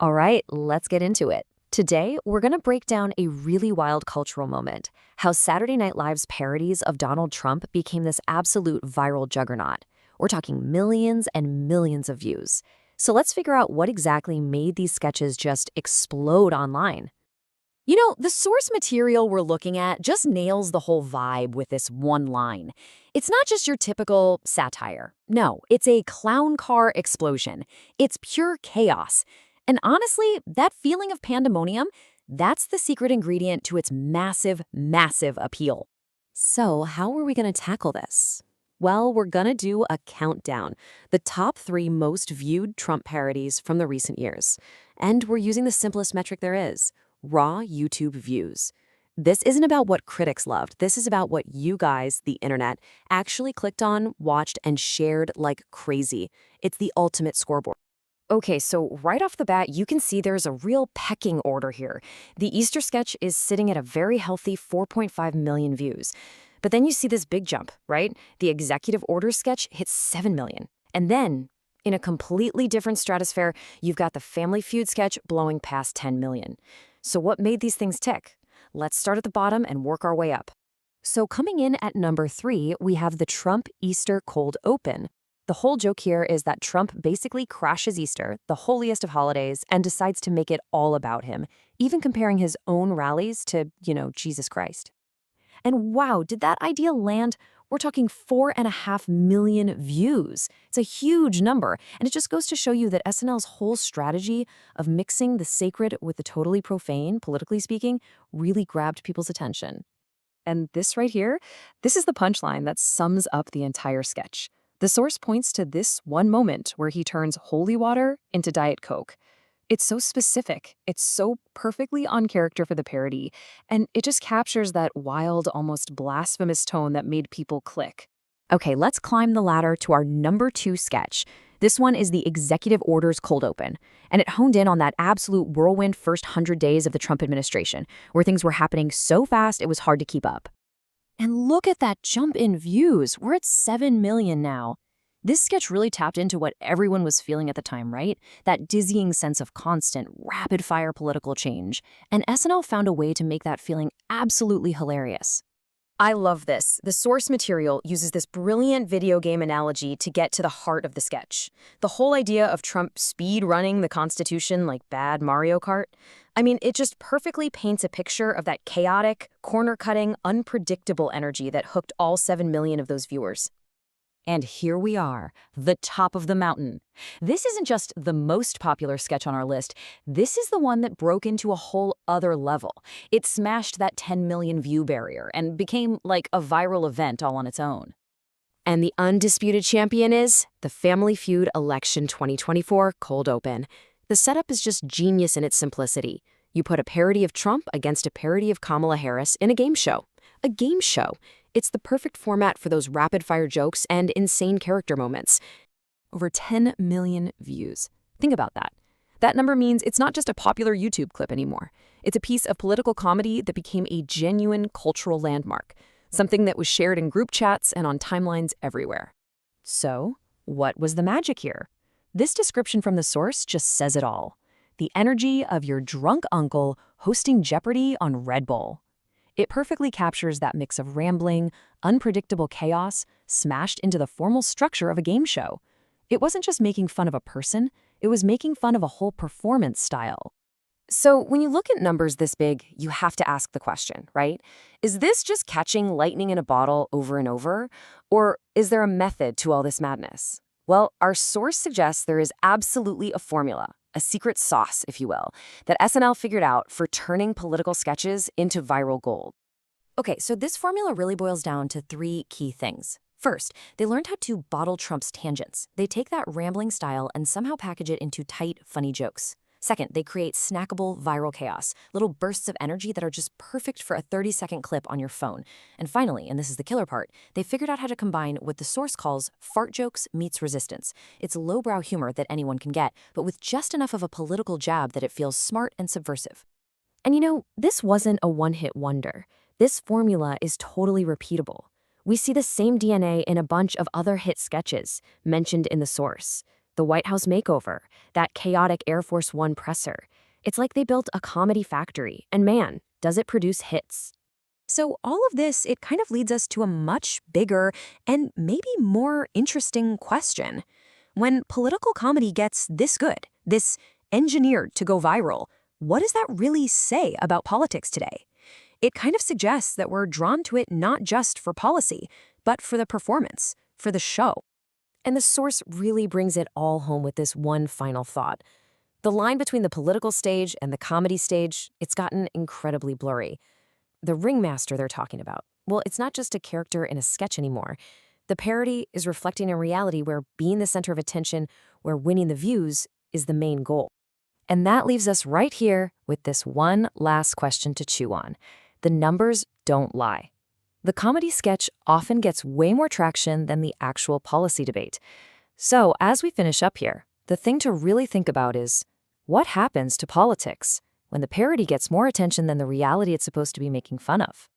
All right, let's get into it. Today, we're going to break down a really wild cultural moment, how Saturday Night Live's parodies of Donald Trump became this absolute viral juggernaut. We're talking millions and millions of views. So let's figure out what exactly made these sketches just explode online. The source material we're looking at just nails the whole vibe with this one line. It's not just your typical satire. No, it's a clown car explosion. It's pure chaos. And honestly, that feeling of pandemonium, that's the secret ingredient to its massive, massive appeal. So, how are we going to tackle this? Well, we're going to do a countdown, the top 3 most viewed Trump parodies from the recent years. And we're using the simplest metric there is, raw YouTube views. This isn't about what critics loved. This is about what you guys, the internet, actually clicked on, watched, and shared like crazy. It's the ultimate scoreboard. Okay, so right off the bat, you can see there's a real pecking order here. The Easter sketch is sitting at a very healthy 4.5 million views. But then you see this big jump, right? The executive order sketch hits 7 million. And then, in a completely different stratosphere, you've got the Family Feud sketch blowing past 10 million. So what made these things tick? Let's start at the bottom and work our way up. So coming in at number 3, we have the Trump Easter Cold Open. The whole joke here is that Trump basically crashes Easter, the holiest of holidays, and decides to make it all about him, even comparing his own rallies to, Jesus Christ. And wow, did that idea land? We're talking 4.5 million views. It's a huge number, and it just goes to show you that SNL's whole strategy of mixing the sacred with the totally profane, politically speaking, really grabbed people's attention. And this right here, this is the punchline that sums up the entire sketch. The source points to this one moment where he turns holy water into Diet Coke. It's so specific, it's so perfectly on character for the parody, and it just captures that wild, almost blasphemous tone that made people click. Okay, let's climb the ladder to our number 2 sketch. This one is the Executive Orders Cold Open, and it honed in on that absolute whirlwind first 100 days of the Trump administration, where things were happening so fast it was hard to keep up. And look at that jump in views. We're at 7 million now. This sketch really tapped into what everyone was feeling at the time, right? That dizzying sense of constant, rapid-fire political change. And SNL found a way to make that feeling absolutely hilarious. I love this. The source material uses this brilliant video game analogy to get to the heart of the sketch. The whole idea of Trump speed running the Constitution like bad Mario Kart. I mean, it just perfectly paints a picture of that chaotic, corner-cutting, unpredictable energy that hooked all 7 million of those viewers. And here we are, the top of the mountain. This isn't just the most popular sketch on our list. This is the one that broke into a whole other level. It smashed that 10 million view barrier and became like a viral event all on its own. And the undisputed champion is the Family Feud Election 2024 Cold Open. The setup is just genius in its simplicity. You put a parody of Trump against a parody of Kamala Harris in a game show. A game show. It's the perfect format for those rapid-fire jokes and insane character moments. Over 10 million views. Think about that. That number means it's not just a popular YouTube clip anymore. It's a piece of political comedy that became a genuine cultural landmark, something that was shared in group chats and on timelines everywhere. So, what was the magic here? This description from the source just says it all. The energy of your drunk uncle hosting Jeopardy on Red Bull. It perfectly captures that mix of rambling, unpredictable chaos smashed into the formal structure of a game show. It wasn't just making fun of a person, it was making fun of a whole performance style. So when you look at numbers this big, you have to ask the question, right? Is this just catching lightning in a bottle over and over? Or is there a method to all this madness? Well, our source suggests there is absolutely a formula, a secret sauce, if you will, that SNL figured out for turning political sketches into viral gold. Okay, so this formula really boils down to 3 key things. First, they learned how to bottle Trump's tangents. They take that rambling style and somehow package it into tight, funny jokes. Second, they create snackable viral chaos, little bursts of energy that are just perfect for a 30-second clip on your phone. And finally, and this is the killer part, they figured out how to combine what the source calls fart jokes meets resistance. It's lowbrow humor that anyone can get, but with just enough of a political jab that it feels smart and subversive. And this wasn't a one-hit wonder. This formula is totally repeatable. We see the same DNA in a bunch of other hit sketches mentioned in the source. the White House makeover, that chaotic Air Force One presser. It's like they built a comedy factory, and man, does it produce hits. So all of this, it kind of leads us to a much bigger and maybe more interesting question. When political comedy gets this good, this engineered to go viral, what does that really say about politics today? It kind of suggests that we're drawn to it not just for policy, but for the performance, for the show. And the source really brings it all home with this one final thought. The line between the political stage and the comedy stage, it's gotten incredibly blurry. The ringmaster they're talking about, well, it's not just a character in a sketch anymore. The parody is reflecting a reality where being the center of attention, where winning the views, is the main goal. And that leaves us right here with this one last question to chew on. The numbers don't lie. The comedy sketch often gets way more traction than the actual policy debate. So, as we finish up here, the thing to really think about is, what happens to politics when the parody gets more attention than the reality it's supposed to be making fun of?